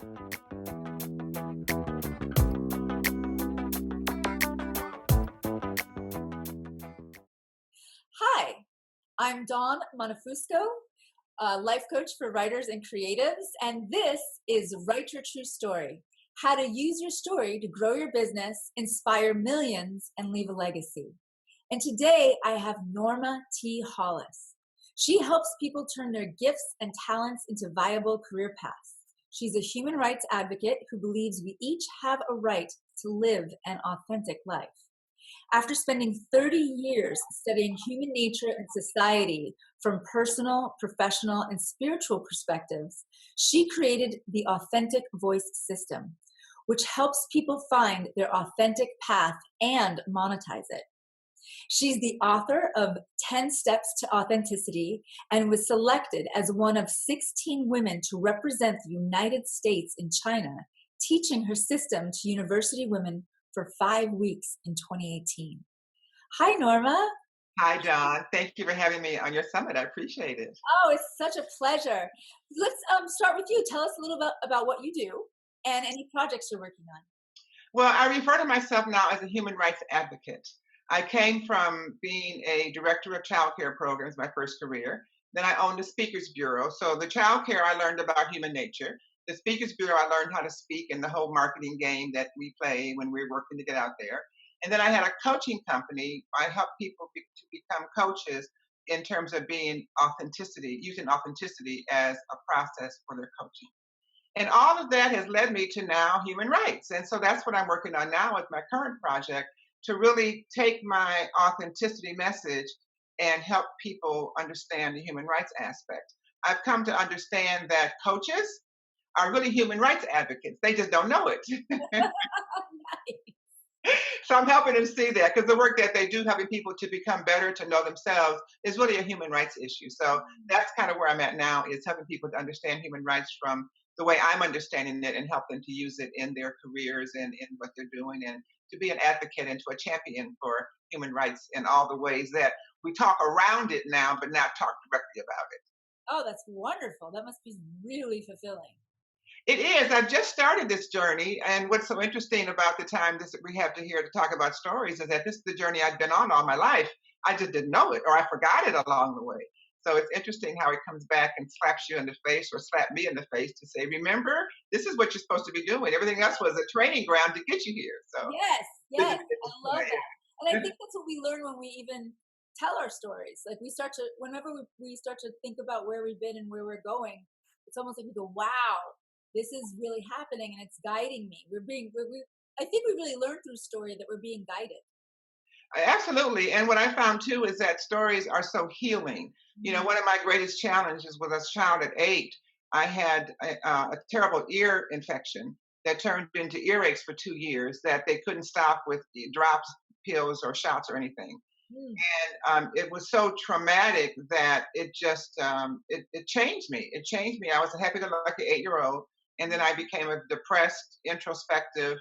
Hi, I'm Dawn Montefusco, a life coach for writers and creatives, and this is Write Your True Story: How to Use Your Story to Grow Your Business, Inspire Millions, and Leave a Legacy. And today I have Norma T. Hollis. She helps people turn their gifts and talents into viable career paths. She's a human rights advocate who believes we each have a right to live an authentic life. After spending 30 years studying human nature and society from personal, professional, and spiritual perspectives, she created the Authentic Voice System, which helps people find their authentic path and monetize it. She's the author of 10 Steps to Authenticity and was selected as one of 16 women to represent the United States in China, teaching her system to university women for 5 weeks in 2018. Hi, Norma. Hi, John. Thank you for having me on your summit. I appreciate it. Oh, it's such a pleasure. Let's start with you. Tell us a little bit about what you do and any projects you're working on. Well, I refer to myself now as a human rights advocate. I came from being a director of child care programs, my first career. Then I owned a speakers bureau. So the child care, I learned about human nature. The speakers bureau, I learned how to speak and the whole marketing game that we play when we're working to get out there. And then I had a coaching company. I help people to become coaches in terms of being authenticity, using authenticity as a process for their coaching. And all of that has led me to now human rights. And so that's what I'm working on now with my current project, to really take my authenticity message and help people understand the human rights aspect. I've come to understand that coaches are really human rights advocates. They just don't know it. So I'm helping them see that, because the work that they do, helping people to become better, to know themselves, is really a human rights issue. So that's kind of where I'm at now, is helping people to understand human rights from the way I'm understanding it and help them to use it in their careers and in what they're doing, and to be an advocate and to a champion for human rights in all the ways that we talk around it now, but not talk directly about it. Oh, that's wonderful. That must be really fulfilling. It is. I've just started this journey, and what's so interesting about the time this we have to here to talk about stories is that this is the journey I've been on all my life. I just didn't know it, or I forgot it along the way. So it's interesting how it comes back and slaps you in the face, or slap me in the face, to say, "Remember, this is what you're supposed to be doing. Everything else was a training ground to get you here." So Yes, this yes, is I love that. And I think that's what we learn when we even tell our stories. Like, we start to, whenever we start to think about where we've been and where we're going, it's almost like we go, wow, this is really happening and it's guiding me. I think we really learn through story that we're being guided. Absolutely. And what I found too is that stories are so healing. You know, Mm. one of my greatest challenges was, as a child at 8, I had a terrible ear infection that turned into earaches for 2 years that they couldn't stop with drops, pills, or shots or anything. Mm. And it was so traumatic that it changed me. It changed me. I was a happy-go-lucky 8-year-old, and then I became a depressed, introspective,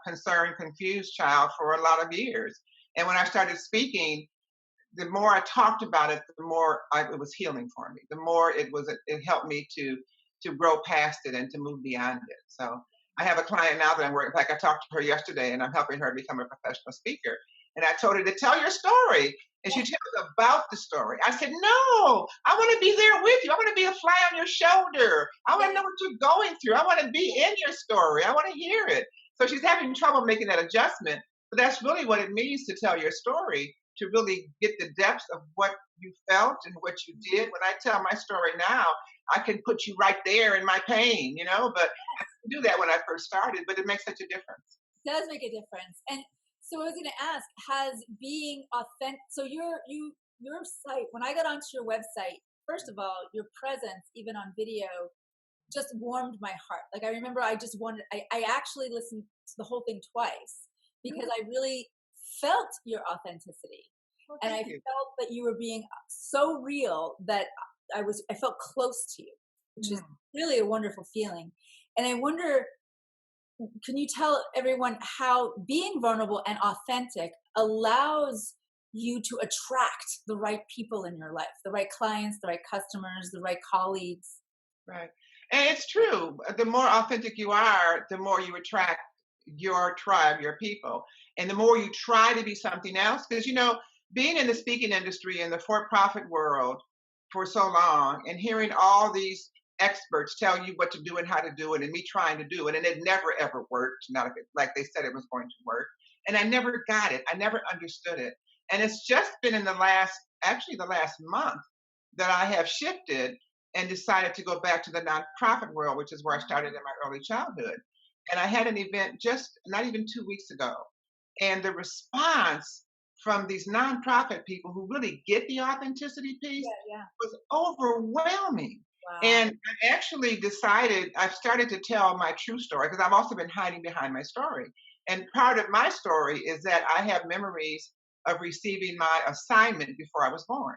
concerned, confused child for a lot of years. And when I started speaking, the more I talked about it, the more it was healing for me. The more it helped me to grow past it and to move beyond it. So I have a client now that I'm working. Like, I talked to her yesterday, and I'm helping her become a professional speaker. And I told her to tell your story, and she tells about the story. I said, "No, I want to be there with you. I want to be a fly on your shoulder. I want to know what you're going through. I want to be in your story. I want to hear it." So she's having trouble making that adjustment. But that's really what it means to tell your story, to really get the depths of what you felt and what you did. When I tell my story now, I can put you right there in my pain, but I didn't do that when I first started, but it makes such a difference. It does make a difference. And so I was going to ask, has being authentic, so your site, when I got onto your website, first of all, your presence, even on video, just warmed my heart. Like, I remember I actually listened to the whole thing twice because I really felt your authenticity. Well, And I thank you. felt that you were being so real that I felt close to you, which is Mm. really a wonderful feeling. And I wonder, can you tell everyone how being vulnerable and authentic allows you to attract the right people in your life, the right clients, the right customers, the right colleagues? Right. And it's true. The more authentic you are, the more you attract your tribe, your people. And the more you try to be something else, because, being in the speaking industry in the for profit world for so long and hearing all these experts tell you what to do and how to do it, and me trying to do it, and it never ever worked, not like they said it was going to work. And I never got it, I never understood it. And it's just been in the last month that I have shifted and decided to go back to the nonprofit world, which is where I started in my early childhood. And I had an event just not even 2 weeks ago. And the response from these nonprofit people who really get the authenticity piece Yeah, yeah. was overwhelming. Wow. And I actually decided, I've started to tell my true story because I've also been hiding behind my story. And part of my story is that I have memories of receiving my assignment before I was born.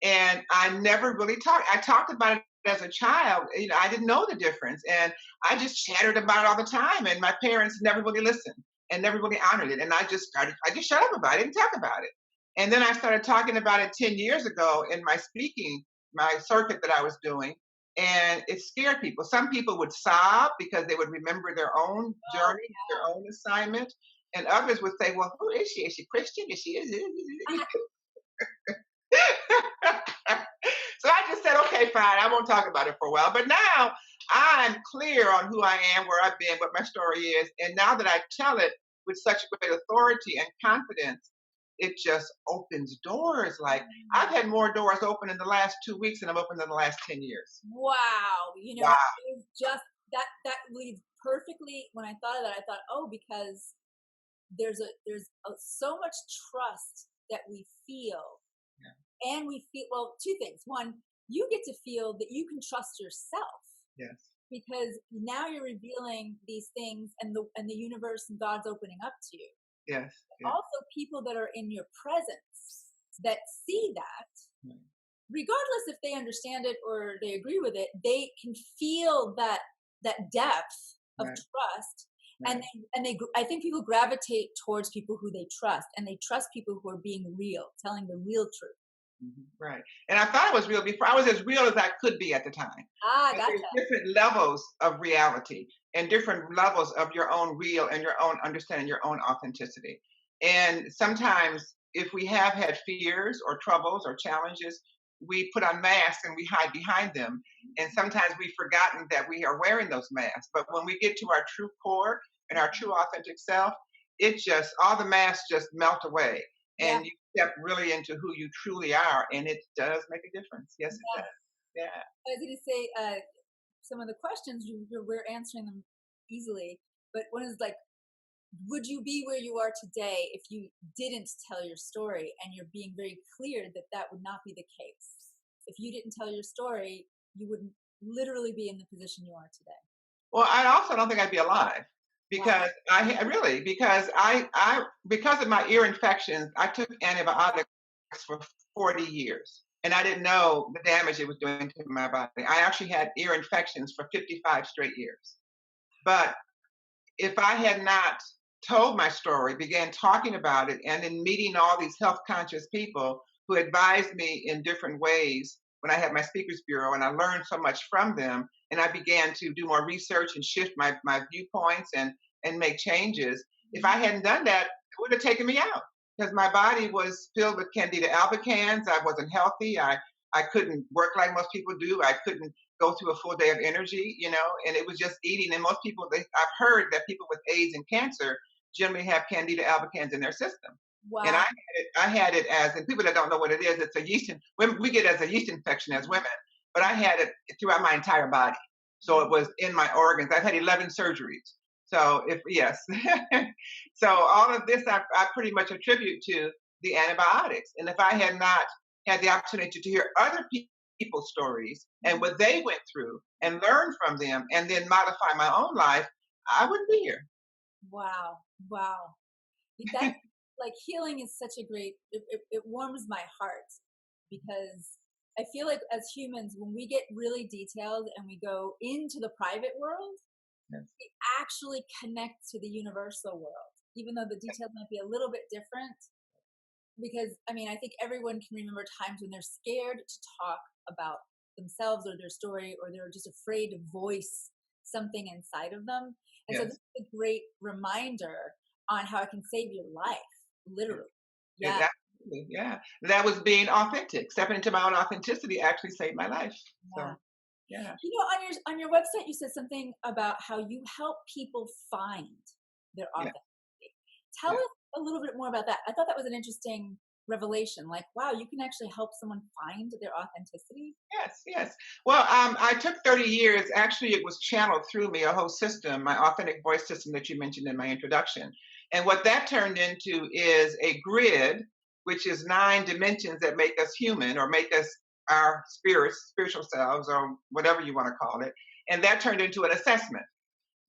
And I never really talked. I talked about it as a child. I didn't know the difference, and I just chattered about it all the time. And my parents never really listened and never really honored it. And I just started. I just shut up about it and talk about it. And then I started talking about it 10 years ago in my speaking, my circuit that I was doing, and it scared people. Some people would sob because they would remember their own Oh, journey, their own assignment, and others would say, "Well, who is she? Is she Christian? Is she?" yeah. So I just said, okay, fine, I won't talk about it for a while. But now I'm clear on who I am, where I've been, what my story is. And now that I tell it with such great authority and confidence, it just opens doors. Like I've had more doors open in the last 2 weeks than I've opened in the last 10 years. Wow. Wow. It's just that leads perfectly. When I thought of that, I thought, oh, because there's so much trust that we feel, and we feel, well, two things. One, you get to feel that you can trust yourself Yes. because now you're revealing these things, and the universe and God's opening up to you. Yes. Yes. Also, people that are in your presence that see that, Right. regardless if they understand it or they agree with it, they can feel that depth of Right. trust. Right. And I think people gravitate towards people who they trust, and they trust people who are being real, telling the real truth. Right. And I thought it was real before. I was as real as I could be at the time. Ah, But there's gotcha. different levels of reality and different levels of your own real and your own understanding, your own authenticity. And sometimes, if we have had fears or troubles or challenges, we put on masks and we hide behind them. And sometimes we've forgotten that we are wearing those masks. But when we get to our true core and our true authentic self, all the masks just melt away. Yeah. And you step really into who you truly are. And it does make a difference. Yes, it Yeah. does. Yeah. I was going to say, some of the questions we're answering them easily, but one is like, would you be where you are today if you didn't tell your story? And you're being very clear that that would not be the case. If you didn't tell your story, you wouldn't literally be in the position you are today. Well, I also don't think I'd be alive Wow. because really because of my ear infections, I took antibiotics for 40 years and I didn't know the damage it was doing to my body. I actually had ear infections for 55 straight years. But if I had not told my story, began talking about it, and then meeting all these health conscious people who advised me in different ways when I had my speakers bureau, and I learned so much from them, and I began to do more research and shift my viewpoints and make changes. If I hadn't done that, it would have taken me out because my body was filled with Candida albicans. I wasn't healthy. I couldn't work like most people do. I couldn't go through a full day of energy, and it was just eating. And most people, I've heard that people with AIDS and cancer generally have Candida albicans in their system. And Wow. I had it as, and people that don't know what it is, it's a yeast. We get it as a yeast infection as women, but I had it throughout my entire body. So it was in my organs. I've had 11 surgeries. So yes, so all of this I pretty much attribute to the antibiotics. And if I had not had the opportunity to hear other people's stories and what they went through and learn from them and then modify my own life, I wouldn't be here. Wow. Wow. That, like, healing is such a great, it warms my heart because I feel like as humans, when we get really detailed and we go into the private world, Yes. we actually connect to the universal world, even though the details might be a little bit different. Because I mean, I think everyone can remember times when they're scared to talk about themselves or their story, or they're just afraid to voice something inside of them. And so this Yes. is a great reminder on how it can save your life, Yes. literally. It Yeah. absolutely, yeah. That was being authentic. Stepping into my own authenticity actually saved my life. Yeah. So, yeah, On your website, you said something about how you help people find their yeah, authenticity. Tell yeah. us a little bit more about that. I thought that was an interesting revelation. Like, wow, you can actually help someone find their authenticity. Yes, yes. Well, I took 30 years. Actually, it was channeled through me, a whole system, my authentic voice system that you mentioned in my introduction. And what that turned into is a grid, which is 9 dimensions that make us human or make us our spirits, spiritual selves, or whatever you want to call it. And that turned into an assessment.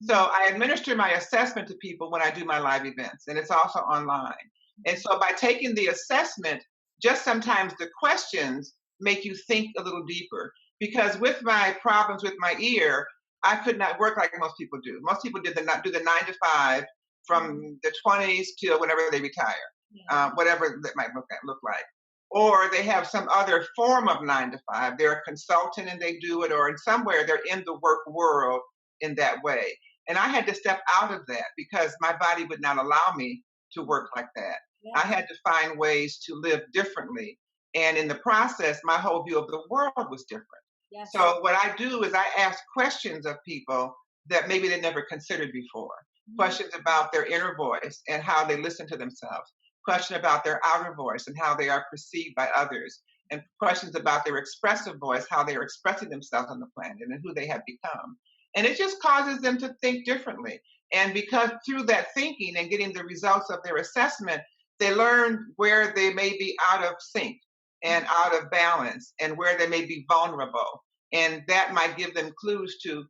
So Mhm. I administer my assessment to people when I do my live events, and it's also online. And so by taking the assessment, just sometimes the questions make you think a little deeper. Because with my problems with my ear, I could not work like most people do. Most people did the not do the 9 to 5 Mhm. from the 20s till whenever they retire, Yeah. whatever that might look like. Or they have some other form of 9 to 5. They're a consultant and they do it, or in somewhere they're in the work world in that way. And I had to step out of that because my body would not allow me to work like that. I Yeah. had to find ways to live differently. And in the process, my whole view of the world was different. Yes. So, what I do is I ask questions of people that maybe they never considered before. Mhm. Questions about their inner voice and how they listen to themselves. Question about their outer voice and how they are perceived by others. And questions about their expressive voice, how they are expressing themselves on the planet and who they have become. And it just causes them to think differently. And because through that thinking and getting the results of their assessment, they learn where they may be out of sync and out of balance and where they may be vulnerable. And that might give them clues to,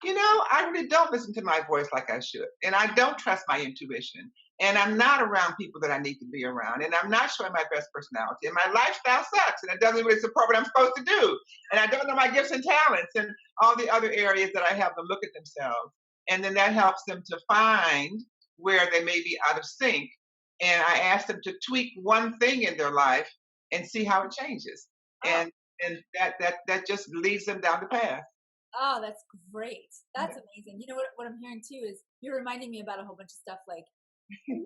I really don't listen to my voice like I should. And I don't trust my intuition. And I'm not around people that I need to be around. And I'm not showing my best personality. And my lifestyle sucks. And it doesn't really support what I'm supposed to do. And I don't know my gifts and talents. And all the other areas that I have them look at themselves. And then that helps them to find where they may be out of sync. And I ask them to tweak one thing in their life and see how it changes. Oh, And that just leads them down the path. oh, that's great. That's Yeah. amazing. What I'm hearing too is you're reminding me about a whole bunch of stuff. Like, yeah,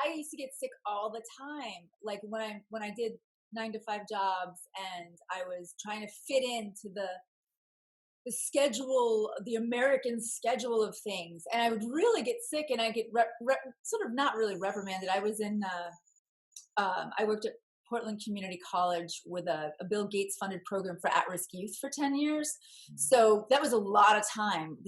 I used to get sick all the time. Like when I did 9 to 5 jobs and I was trying to fit into the schedule, the American schedule of things, and I would really get sick, and I get sort of not really reprimanded. I was in I worked at Portland Community College with a Bill Gates funded program for at-risk youth for 10 years. So that was a lot of time,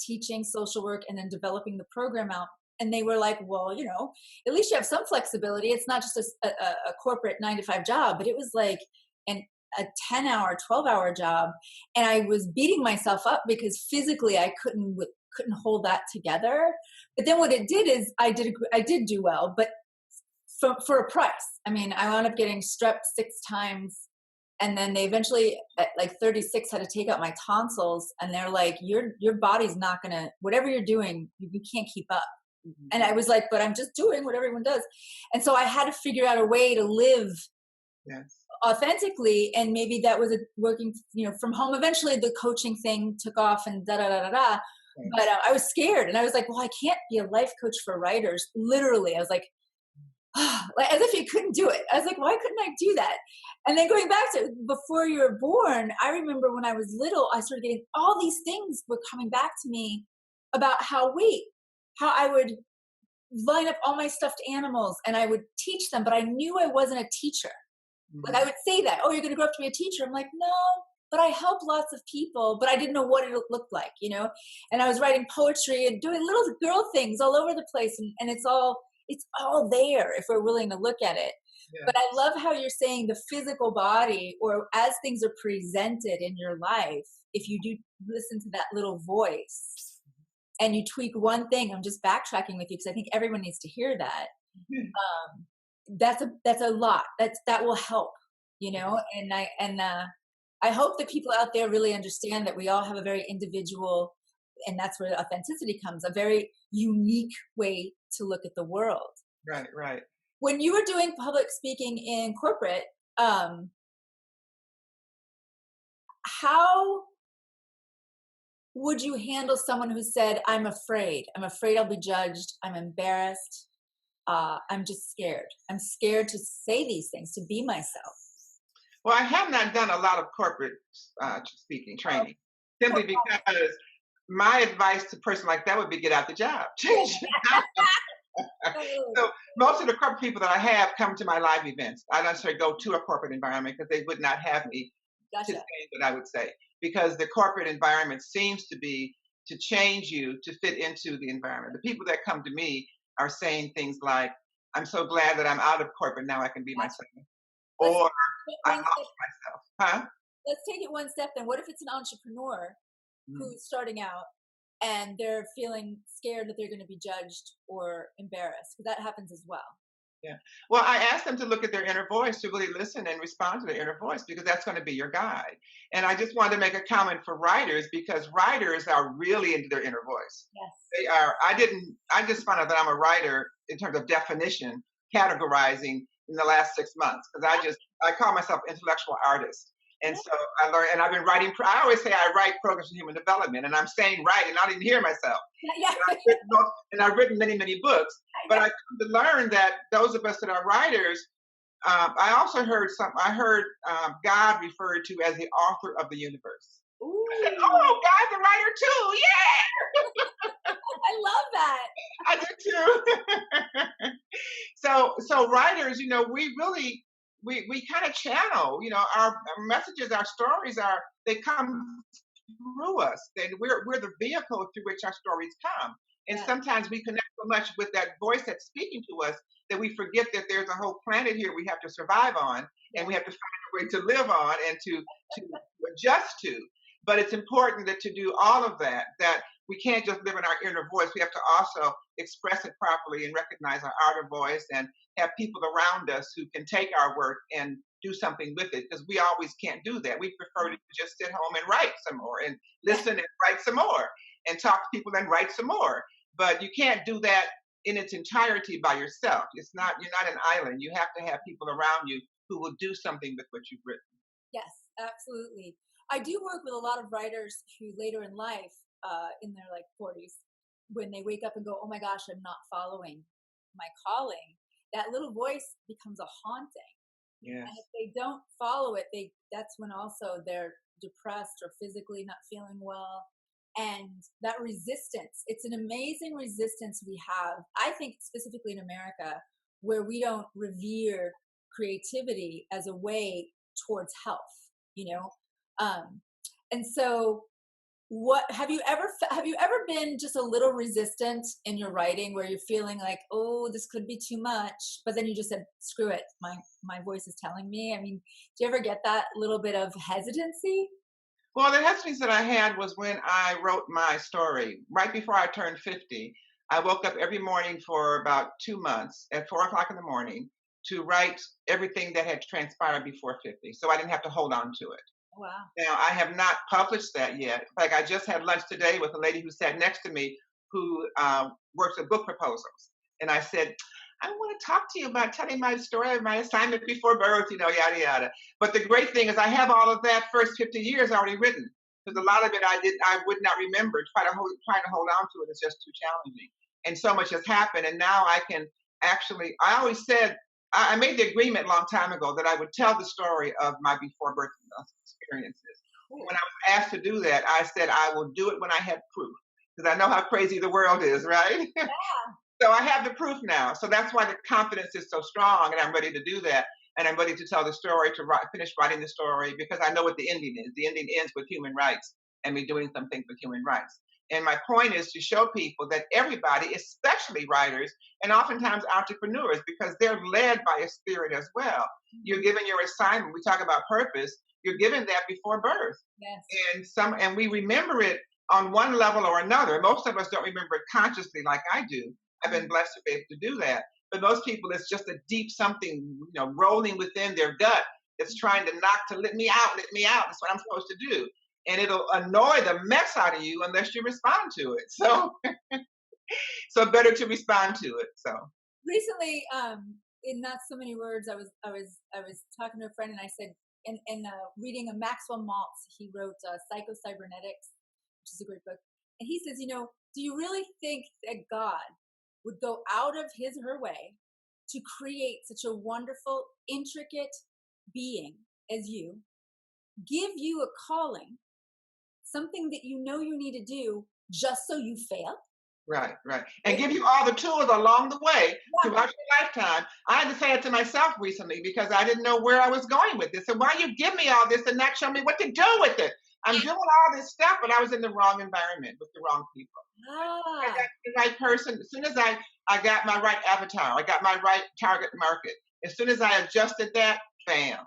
teaching social work and then developing the program out. And they were like, well, at least you have some flexibility. It's not just a corporate 9 to 5 job, but it was like an a 10-hour, 12-hour job. And I was beating myself up because physically I couldn't hold that together. But then what it did is I did do well, but for a price. I mean, I wound up getting strep 6 times, and then they eventually, at like 36, had to take out my tonsils. And they're like, your body's not gonna, whatever you're doing, you can't keep up. And Mhm. I was like, but I'm just doing what everyone does. And so I had to figure out a way to live Yes. authentically, and maybe that was working, from home. Eventually, the coaching thing took off, and da da da da da. But Yes. I was scared, and I was like, well, I can't be a life coach for writers. Literally, I was like, like as if you couldn't do it. I was like, why couldn't I do that? And then going back to before you were born, I remember when I was little, I started getting all these things were coming back to me about how I would line up all my stuffed animals and I would teach them, but I knew I wasn't a teacher. Like I Mhm. would say that, oh, you're going to grow up to be a teacher. I'm like, no, but I help lots of people, but I didn't know what it looked like. And I was writing poetry and doing little girl things all over the place. And it's all there if we're willing to look at it. But I Yes. love how you're saying the physical body, or as things are presented in your life, if you do listen to that little voice and you tweak one thing, I'm just backtracking with you because I think everyone needs to hear that. Mhm. um, that's a lot. That will help, and I hope that people out there really understand that we all have a very individual, and that's where authenticity comes, a very unique way to look at the world. Right, right. When you were doing public speaking in corporate, um, how would you handle someone who said, I'm afraid I'll be judged, I'm embarrassed, I'm just scared. I'm scared to say these things, to be myself. Well, I have not done a lot of corporate speaking Oh, training, simply because my advice to a person like that would be get out the job. Change it. oh, So most of the corporate people that I have come to my live events. I don't necessarily go to a corporate environment because they would not have me to gotcha. say what I would say, because the corporate environment seems to be to change you to fit into the environment. The people that come to me are saying things like, "I'm so glad that I'm out of corporate now. I can be Gotcha. myself," Let's or take "I one step. lost myself." Huh? Let's take it one step. Then, what if it's an entrepreneur Mm. who's starting out and they're feeling scared that they're going to be judged or embarrassed? Because that happens as well. Yeah. Well, I asked them to look at their inner voice, to really listen and respond to their inner voice, because that's going to be your guide. And I just wanted to make a comment for writers, because writers are really into their inner voice. Yes. They are. I just found out that I'm a writer in terms of definition, categorizing in the last 6 months, because I call myself intellectual artist. And Yeah. so I learned, and I've been writing. I always say I write programs for human development, and I'm saying right, and I don't even hear myself. Yeah. And I've written many, many books. But Yeah. I come to learn that those of us that are writers, I also heard some. I heard God referred to as the author of the universe. I said, Ooh, "Oh, God's a writer too! Yeah, I love that. I do too." So writers, we really we kind of channel. Our messages, our stories are they come through us. Then we're the vehicle through which our stories come. And Yeah. sometimes we connect so much with that voice that's speaking to us that we forget that there's a whole planet here we have to survive on, and Yeah. we have to find a way to live on and to adjust to. But it's important that to do all of that, that we can't just live in our inner voice. We have to also express it properly and recognize our outer voice, and have people around us who can take our work and do something with it, because we always can't do that. We prefer to just sit home and write some more, and Yeah. listen and write some more, and talk to people and write some more. But you can't do that in its entirety by yourself. You're not an island. You have to have people around you who will do something with what you've written. Yes, absolutely. I do work with a lot of writers who later in life, in their like 40s, when they wake up and go, "Oh my gosh, I'm not following my calling," that little voice becomes a haunting. And if Yes. they don't follow it, that's when also they're depressed or physically not feeling well. And that resistance, it's an amazing resistance we have. I think specifically in America, where we don't revere creativity as a way towards health, you know? Um, and so what have you ever been just a little resistant in your writing where you're feeling like, oh, this could be too much, but then you just said, screw it, my voice is telling me? I mean, do you ever get that little bit of hesitancy? Well, the happenings that I had was when I wrote my story. Right before I turned 50, I woke up every morning for about 2 months at 4 o'clock in the morning to write everything that had transpired before 50. So I didn't have to hold on to it. Wow. Now, I have not published that yet. In fact, I just had lunch today with a lady who sat next to me who works at book proposals. And I said, I want to talk to you about telling my story of my assignment before birth, yada, yada. But the great thing is I have all of that first 50 years already written. Because a lot of it I would not remember. Trying to hold on to it is just too challenging. And so much has happened. And now I can actually, I always said, I made the agreement a long time ago that I would tell the story of my before birth experiences. When Cool. I was asked to do that, I said I will do it when I have proof, because I know how crazy the world is, right? Yeah. So I have the proof now. So that's why the confidence is so strong, and I'm ready to do that. And I'm ready to tell the story, to finish writing the story, because I know what the ending is. The ending ends with human rights and me doing something for human rights. And my point is to show people that everybody, especially writers and oftentimes entrepreneurs, because they're led by a spirit as well. You're Mhm. given your assignment. We talk about purpose. You're given that before birth, Yes. and we remember it on one level or another. Most of us don't remember it consciously like I do. I've been Mhm. blessed to be able to do that. But most people, it's just a deep something, rolling within their gut that's trying to let me out, let me out. That's what I'm supposed to do. And it'll annoy the mess out of you unless you respond to it. So better to respond to it. So, Recently, in not so many words, I was talking to a friend and I said, in reading a Maxwell Maltz. He wrote Psycho-Cybernetics, which is a great book. And he says, do you really think that God would go out of his or her way to create such a wonderful, intricate being as you, give you a calling, something that you need to do just so you fail? Right, right. And give you all the tools along the way Yeah. throughout your lifetime. I had to say it to myself recently because I didn't know where I was going with this. And why you give me all this and not show me what to do with it? I'm doing all this stuff, but I was in the wrong environment with the wrong people. I Ah, got the right person. As soon as I got my right avatar, I got my right target market. As soon as I adjusted that, bam.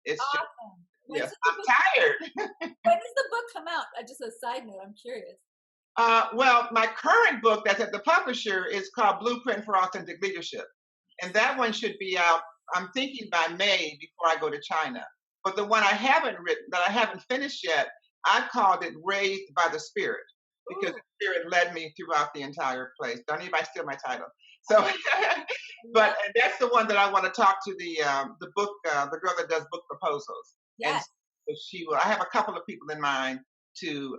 It's just, awesome. yes, I'm tired. When does the book come out? Just a side note, I'm curious. Well, my current book that's at the publisher is called Blueprint for Authentic Leadership. And that one should be out, I'm thinking by May before I go to China. But the one I haven't written, that I haven't finished yet, I've called it Raised by the Spirit because Ooh, the Spirit led me throughout the entire place. Don't anybody steal my title. So, I but love and that's the one that I want to talk to the book, the girl that does book proposals. And yes. so she will, I have a couple of people in mind to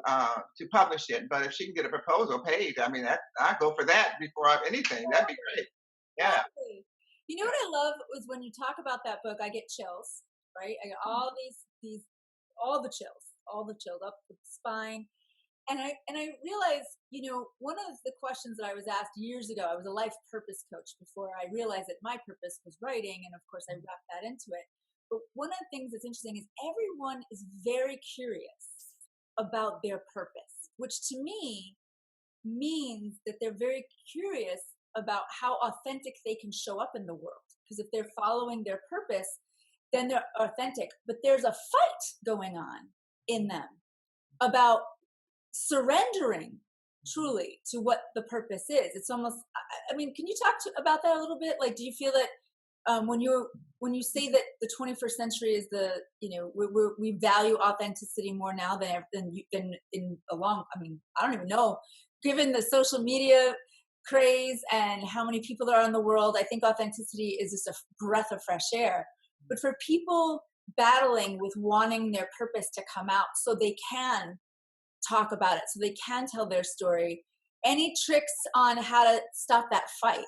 publish it. But if she can get a proposal paid, I mean, I go for that before anything. That'd be great. Yeah. Exactly. You know what I love was when you talk about that book, I get chills, right? I get all these, all the chills up the spine. And I realized, one of the questions that I was asked years ago, I was a life purpose coach before I realized that my purpose was writing. And of course I wrapped that into it. But one of the things that's interesting is everyone is very curious about their purpose, which to me means that they're very curious about how authentic they can show up in the world. Because if they're following their purpose, then they're authentic. But there's a fight going on in them about surrendering truly to what the purpose is. It's almost, I mean, can you talk about that a little bit? Like, do you feel that when you say that the 21st century is we value authenticity more now than in a long, I mean, I don't even know, given the social media craze and how many people there are in the world, I think authenticity is just a breath of fresh air. But for people battling with wanting their purpose to come out so they can talk about it, so they can tell their story, any tricks on how to stop that fight?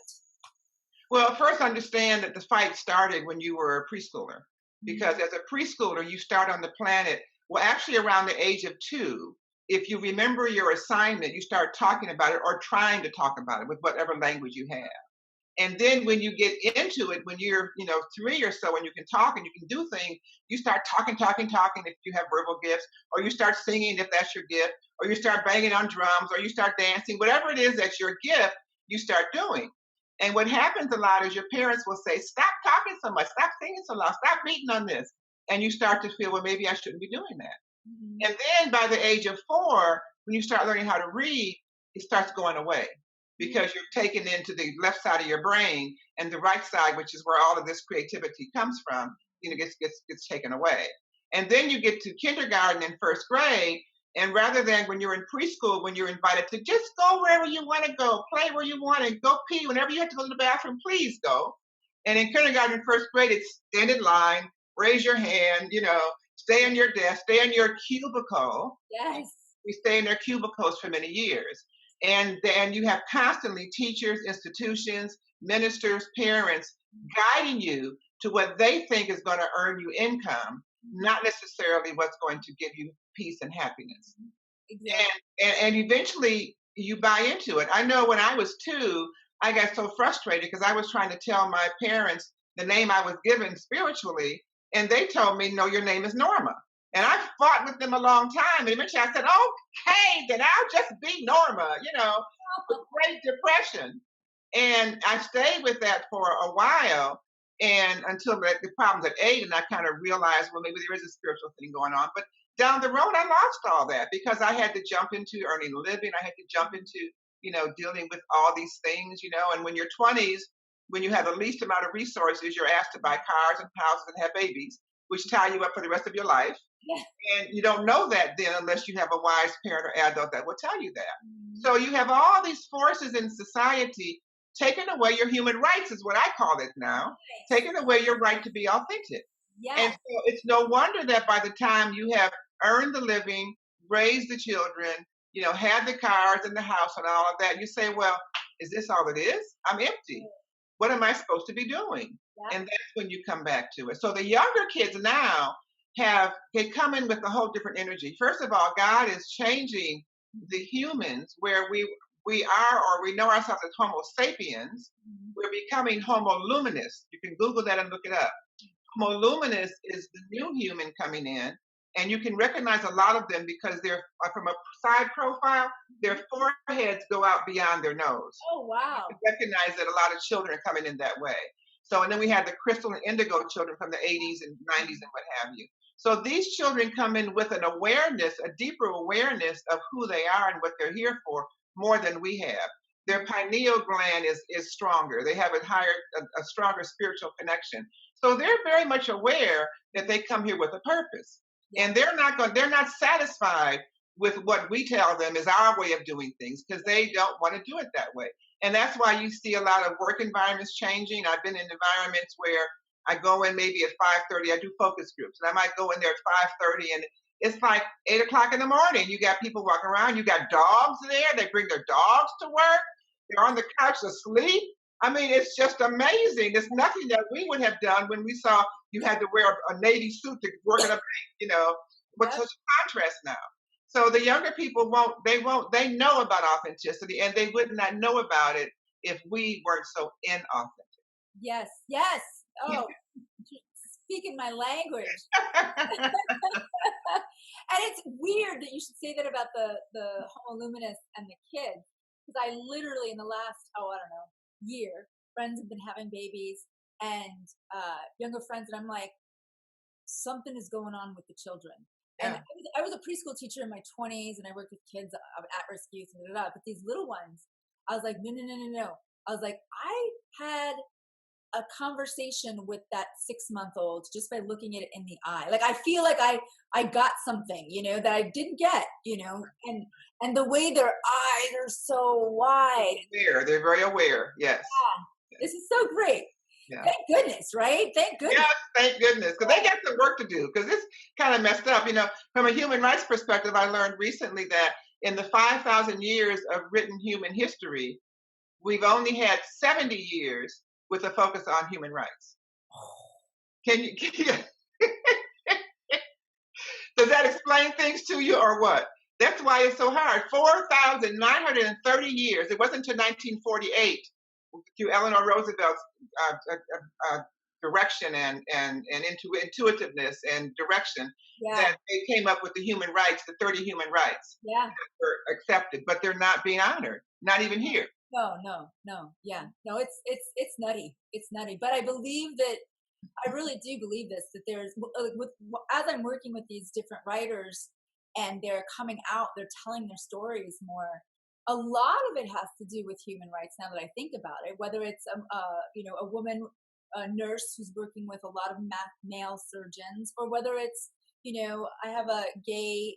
Well, first understand that the fight started when you were a preschooler, because as a preschooler, you start on the planet, well, actually around the age of 2. If you remember your assignment, you start talking about it or trying to talk about it with whatever language you have. And then when you get into it, when you're, 3 or so, and you can talk and you can do things, you start talking, talking, talking if you have verbal gifts, or you start singing if that's your gift, or you start banging on drums, or you start dancing, whatever it is that's your gift, you start doing. And what happens a lot is your parents will say, stop talking so much, stop singing so loud, stop beating on this. And you start to feel, well, maybe I shouldn't be doing that. Mhm. And then by the age of 4, when you start learning how to read, it starts going away because you're taken into the left side of your brain, and the right side, which is where all of this creativity comes from, gets taken away. And then you get to kindergarten and first grade, and rather than when you're in preschool, when you're invited to just go wherever you want to go, play where you want to go, pee whenever you have to go to the bathroom, please go. And in kindergarten and first grade, it's stand in line, raise your hand, stay in your desk, stay in your cubicle. Yes. We stay in their cubicles for many years. And then you have constantly teachers, institutions, ministers, parents guiding you to what they think is going to earn you income, not necessarily what's going to give you peace and happiness. Exactly. And eventually you buy into it. I know when I was 2, I got so frustrated because I was trying to tell my parents the name I was given spiritually, and they told me, no, your name is Norma. And I fought with them a long time. And eventually I said, okay, then I'll just be Norma, the Great Depression. And I stayed with that for a while, and until the problems at 8, and I kind of realized, well, maybe there is a spiritual thing going on. But down the road, I lost all that because I had to jump into earning a living. I had to jump into, dealing with all these things, and when you're 20s, when you have the least amount of resources, you're asked to buy cars and houses and have babies, which tie you up for the rest of your life. Yeah. And you don't know that then unless you have a wise parent or adult that will tell you that. Mhm. So you have all these forces in society taking away your human rights, is what I call it now, taking away your right to be authentic. And Yes. so it's no wonder that by the time you have earned the living, raised the children, had the cars and the house and all of that, you say, well, is this all it is? I'm empty. What am I supposed to be doing? Yep. And that's when you come back to it. So the younger kids now they come in with a whole different energy. First of all, God is changing the humans where we are, or we know ourselves as Homo sapiens. Mhm. We're becoming Homo luminous. You can Google that and look it up. Homo luminous is the new human coming in, and you can recognize a lot of them because they're from a side profile, their foreheads go out beyond their nose. Oh, You wow. can recognize that a lot of children are coming in that way. So, and then we had the crystal and indigo children from the 80s and 90s and what have you. So these children come in with an awareness, a deeper awareness of who they are and what they're here for, more than we have. Their pineal gland is stronger. They have a stronger spiritual connection. So they're very much aware that they come here with a purpose. Yeah. And they're not satisfied with what we tell them is our way of doing things because they don't want to do it that way. And that's why you see a lot of work environments changing. I've been in environments where I go in maybe at 5:30. I do focus groups, and I might go in there at 5:30, and it's like 8 o'clock in the morning. You got people walking around. You got dogs there. They bring their dogs to work. They're on the couch asleep. I mean, it's just amazing. It's nothing that we would have done when we saw you had to wear a navy suit to work at a bank. What's Yep. such a contrast now? So the younger people they know about authenticity, and they would not know about it if we weren't so inauthentic. Yes. Yes. Oh, speaking my language. And it's weird that you should say that about the Homo luminous and the kids, because I literally in the last, I don't know, year, friends have been having babies, and younger friends, and I'm like, something is going on with the children. And Yeah. I was a preschool teacher in my 20s, and I worked with kids of at-risk youth and da, da, da. But these little ones, I was like, no, no, no, no, no. I was like, I had a conversation with that 6 month old just by looking at it in the eye. Like I feel like I got something, that I didn't get, and the way their eyes are so wide. Aware. They're very aware. Yes. This is so great. Yeah. Thank goodness, right? Thank goodness. Yes, thank goodness, because they got some work to do. Because it's kind of messed up. From a human rights perspective, I learned recently that in the 5,000 years of written human history, we've only had 70 years with a focus on human rights. Does that explain things to you or what? That's why it's so hard. 4,930 years. It wasn't until 1948 through Eleanor Roosevelt's uh, uh, direction and intuitiveness and direction Yeah, that they came up with the human rights, the 30 human rights yeah. were accepted, but they're not being honored, not even here. No, no, no. Yeah, no. It's nutty. It's nutty. But I believe that I really do believe this, that there's as I'm working with these different writers and they're coming out, they're telling their stories more. A lot of it has to do with human rights. Now that I think about it, whether it's a woman, a nurse who's working with a lot of male surgeons, or whether it's I have a gay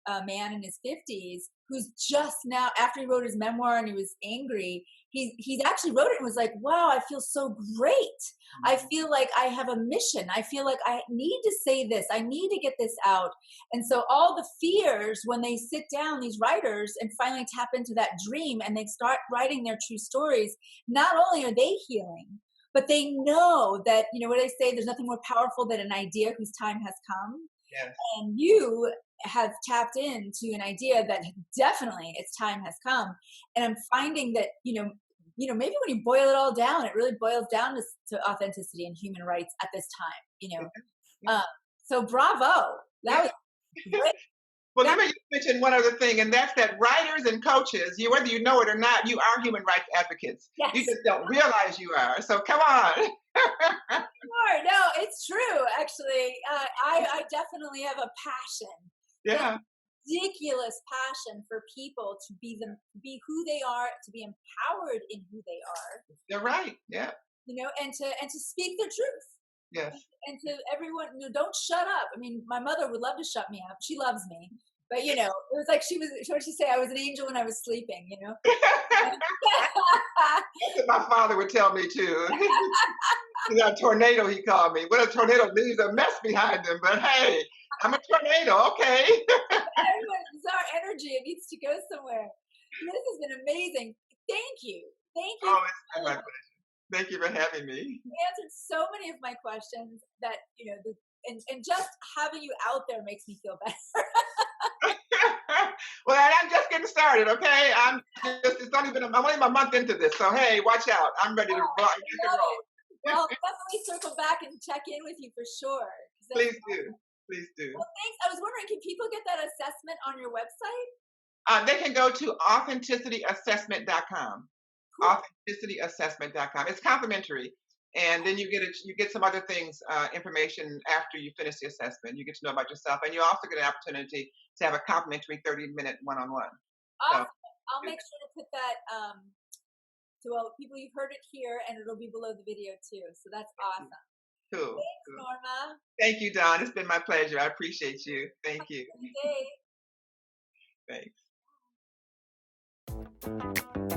a man in his 50s who's just now, after he wrote his memoir and he was angry, he's actually wrote it and was like, wow, I feel so great. I feel like I have a mission. I feel like I need to say this. I need to get this out. And so all the fears, when they sit down, these writers, and finally tap into that dream and they start writing their true stories, not only are they healing, but they know that, what I say, there's nothing more powerful than an idea whose time has come. Yes. And you have tapped into an idea that definitely its time has come. And I'm finding that, maybe when you boil it all down, it really boils down to authenticity and human rights at this time. Yeah. So bravo. That Yeah. was great. Well, That, let me just mention one other thing, and that's that writers and coaches, whether you know it or not, you are human rights advocates. yes. You just don't realize you are. So come on. Sure. No, it's true. Actually, I definitely have a passion, just Yeah, ridiculous passion for people to be who they are, to be empowered in who they are, you're right. Yeah. and to speak their truth. Yes. And to everyone, don't shut up. I mean, my mother would love to shut me up. She loves me, But it was like what did she say? I was an angel when I was sleeping, That's what my father would tell me too. A tornado, he called me. Well, a tornado leaves a mess behind them, but hey, I'm a tornado, okay. It's our energy. It needs to go somewhere. This has been amazing. Thank you. Thank you. Oh, it's been my pleasure. Thank you for having me. You answered so many of my questions that, and just having you out there makes me feel better. Well, I'm just getting started, okay? I'm only a month into this, so hey, watch out. I'm ready to rock and roll. I'll definitely circle back and check in with you for sure. Please do. Please do. Well, thanks. I was wondering, can people get that assessment on your website? They can go to authenticityassessment.com. Cool. Authenticityassessment.com. It's complimentary. And then you get some other things, information after you finish the assessment. You get to know about yourself, and you also get an opportunity to have a complimentary 30-minute one-on-one. Awesome. I'll make sure to put that to all people. You've heard it here, and it'll be below the video too. So that's awesome. Cool. Thanks, Cool. Norma. Thank you, Dawn. It's been my pleasure. I appreciate you. Thank you. Have a good day. Thanks.